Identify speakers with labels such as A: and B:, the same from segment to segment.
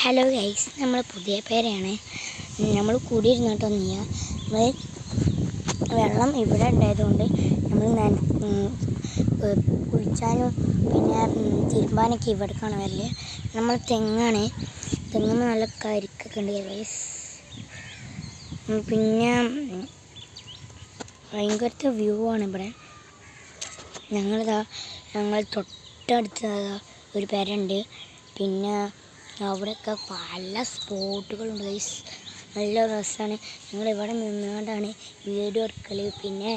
A: Hello guys, നമ്മൾ പുതിയ പേരാണ്. നമ്മൾ കൂടിയിരുന്നിട്ടൊന്നുമില്ല. നമ്മൾ വെള്ളം ഇവിടെ ഉണ്ടായതുകൊണ്ട് നമ്മൾ കുളിച്ചാനും പിന്നെ തിരുമ്പാനൊക്കെ ഇവിടേക്കാണ് വരല്. നമ്മൾ തെങ്ങാണ്. തെങ്ങുമ്പോൾ നല്ല കരിക്കൊക്കെ ഉണ്ട് ഗൈസ്. പിന്നെ ഭയങ്കരത്തെ വ്യൂ ആണ് ഇവിടെ. ഞങ്ങൾ തൊട്ടടുത്ത് ഒരു പേരുണ്ട്. പിന്നെ അവിടെയൊക്കെ പല സ്പോട്ടുകളുണ്ട് ഗൈസ്. നല്ല രസമാണ്. ഞങ്ങളിവിടെ നിന്നുകൊണ്ടാണ് വീഡിയോ എടുക്കൽ. പിന്നെ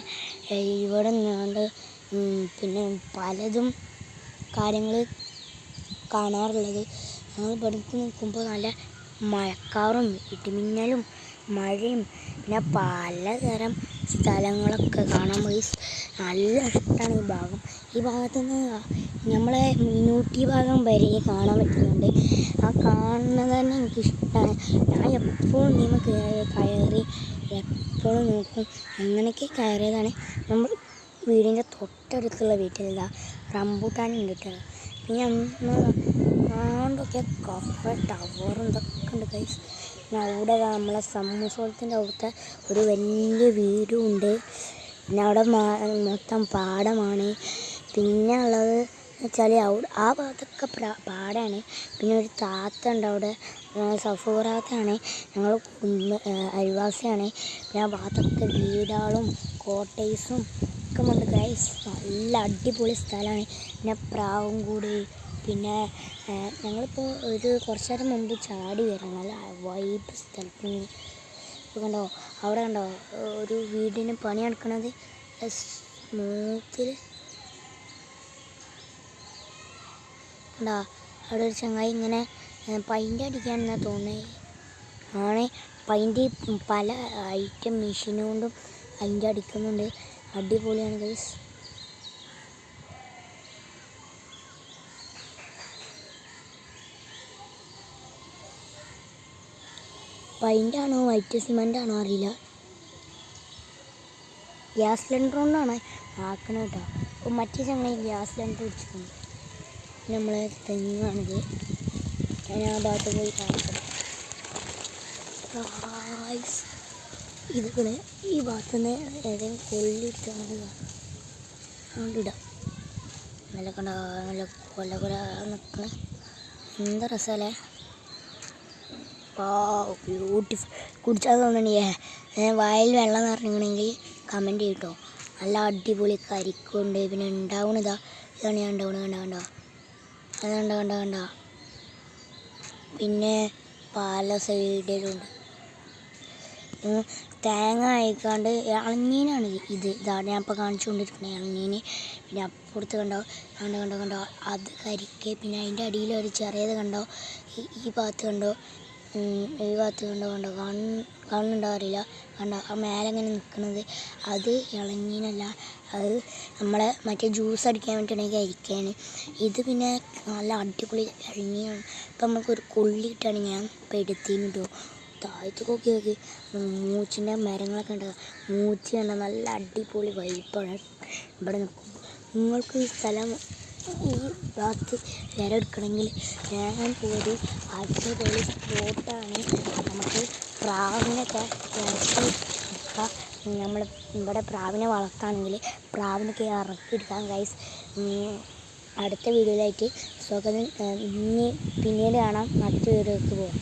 A: ഇവിടെ നിന്നുകൊണ്ട് പിന്നെ പലതും കാര്യങ്ങൾ കാണാറുള്ളത്. ഞങ്ങൾ ഇവിടേക്ക് നിൽക്കുമ്പോൾ നല്ല മഴക്കാറും ഇടിമിന്നലും മഴയും പിന്നെ പലതരം സ്ഥലങ്ങളൊക്കെ കാണാൻ പോയി. നല്ല ഇഷ്ടമാണ് ഈ ഭാഗം. ഈ ഭാഗത്തുനിന്ന് നമ്മളെ മിനൂട്ടി ഭാഗം വരെ കാണാൻ പറ്റുന്നുണ്ട്. ആ കാണുന്നത് തന്നെ എനിക്കിഷ്ടമാണ്. ഞാൻ എപ്പോഴും ഇതിന് കയറി എപ്പോഴും നോക്കും. അങ്ങനെയൊക്കെ കയറിയതാണ്. നമ്മൾ വീടിൻ്റെ തൊട്ടടുത്തുള്ള വീട്ടിലില്ല റംബൂട്ടാനുണ്ട് കേട്ടോ. പിന്നെ ആണ്ടൊക്കെ കഫ ടവറും ഇതൊക്കെ ഉണ്ട് ഗൈസ്. പിന്നെ അവിടെ നമ്മളെ സമൂസോളത്തിൻ്റെ അവിടുത്തെ ഒരു വലിയ വീടും ഉണ്ട്. പിന്നെ അവിടെ മൊത്തം പാടമാണ്. പിന്നെ ഉള്ളത് വെച്ചാൽ ആ ഭാഗത്തൊക്കെ പാടാണ്. പിന്നെ ഒരു താത്ത ഉണ്ട് അവിടെ, സഫൂറാത്താണ്. ഞങ്ങൾ അയൽവാസിയാണ്. പിന്നെ ആ ഭാഗത്തൊക്കെ വീടുകളും കോട്ടേഴ്സും ഒക്കെ ഉണ്ട് ഗൈസ്. നല്ല അടിപൊളി സ്ഥലമാണ്. പിന്നെ പ്രാവും കൂടി. പിന്നെ ഞങ്ങളിപ്പോൾ കുറച്ച് നേരം മുമ്പ് ചാടി വരണം. നല്ല വൈബ് സ്ഥലത്ത് കണ്ടോ. അവിടെ കണ്ടോ ഒരു വീടിന് പണി നടക്കണത് സ്മൂത്തിൽ കണ്ടോ. അവിടെ ഒരു ചങ്ങായി ഇങ്ങനെ പെയിൻ്റ് അടിക്കാനെന്നാണ് തോന്നുന്നത്. ആണ് പെയിൻ്റ് പല ഐറ്റം മെഷീൻ കൊണ്ടും പെയിൻ്റ് അടിക്കുന്നുണ്ട്. അടിപൊളിയാണ് ഗൈസ്. പെയിൻ്റാണോ വൈറ്റ് സിമെൻ്റാണോ അറിയില്ല. ഗ്യാസ് സിലിണ്ടർ കൊണ്ടാണ് ആക്കണം കേട്ടോ. അപ്പോൾ മറ്റേ ചങ്ങായി ഗ്യാസ് സിലിണ്ടർ വെച്ചിട്ടുണ്ട്. നമ്മൾ തെങ്ങാണിത്. ഞാൻ ആ ഭാഗത്ത് പോയി കാണിക്കണം. ഇതിവിടെ ഈ ഭാഗത്തുനിന്ന് ഏതെങ്കിലും കൊള്ളിയിട്ടാണ് കൊണ്ടിടാം. നല്ല കണ്ട നല്ല കൊല നിൽക്കണ എന്താ രസമല്ലേ. ബ്യൂട്ടിഫുൾ. കുടിച്ചാൽ തോന്നണിയേ വായിൽ വെള്ളം നിറഞ്ഞിട്ടുണ്ടെങ്കിൽ കമൻറ്റ് ചെയ്യട്ടോ. നല്ല അടിപൊളി കരിക്കുണ്ട്. പിന്നെ ഉണ്ടാവണിതാ ഇതാണ് ഞാൻ ഉണ്ടാവണ കണ്ട. പിന്നെ പല സൈഡിലുണ്ട്. തേങ്ങ അയക്കാണ്ട് ഇളനീനാണ് ഇതാണ് ഞാൻ ഇപ്പോൾ കാണിച്ചുകൊണ്ടിരിക്കുന്നത് ഇളനീന്. പിന്നെ അപ്പുറത്ത് കണ്ടോ അത് കരിക്ക്. പിന്നെ അതിൻ്റെ അടിയിൽ ഒരു ചെറിയത് കണ്ടോ. ഈ ഭാഗത്ത് കണ്ടോ കാണുന്നുണ്ടോ അറിയില്ല. കണ്ടോ ആ മേലെ ഇങ്ങനെ നിൽക്കുന്നത് അത് ഇളനീനല്ല, അത് നമ്മളെ മറ്റേ ജ്യൂസ് അടിക്കാൻ വേണ്ടിയിട്ടുണ്ടെങ്കിൽ അരിക്കാണ്. ഇത് പിന്നെ നല്ല അടിപൊളി ഇളനീനാണ്. ഇപ്പം നമുക്കൊരു കൊള്ളിയിട്ടാണ് ഞാൻ ഇപ്പോൾ എടുത്തിട്ടോ. താഴത്തേക്കൊക്കെ നോക്കി മൂച്ചിൻ്റെ മരങ്ങളൊക്കെ ഉണ്ട്. മൂച്ചി കണ്ട നല്ല അടിപൊളി വൈബാണ് ഇവിടെ നിൽക്കും. നിങ്ങൾക്ക് ഈ സ്ഥലം ഈ ഭാഗത്ത് വരെ എടുക്കണമെങ്കിൽ ഞാൻ പോയി അടിപൊളി സ്പോട്ടാണ്. നമുക്ക് പ്രാവിനൊക്കെ ഇറക്കിയെടുക്കാം. നമ്മൾ ഇവിടെ പ്രാവിനെ വളർത്തുകയാണെങ്കിൽ പ്രാവിനൊക്കെ ഇറക്കിയെടുക്കാം ഗൈസ്. അടുത്ത വീഡിയോയിലായിട്ട് സ്വാഗതം. പിന്നീട് കാണാം. മറ്റു വീഡിയോയ്ക്ക് പോകാം.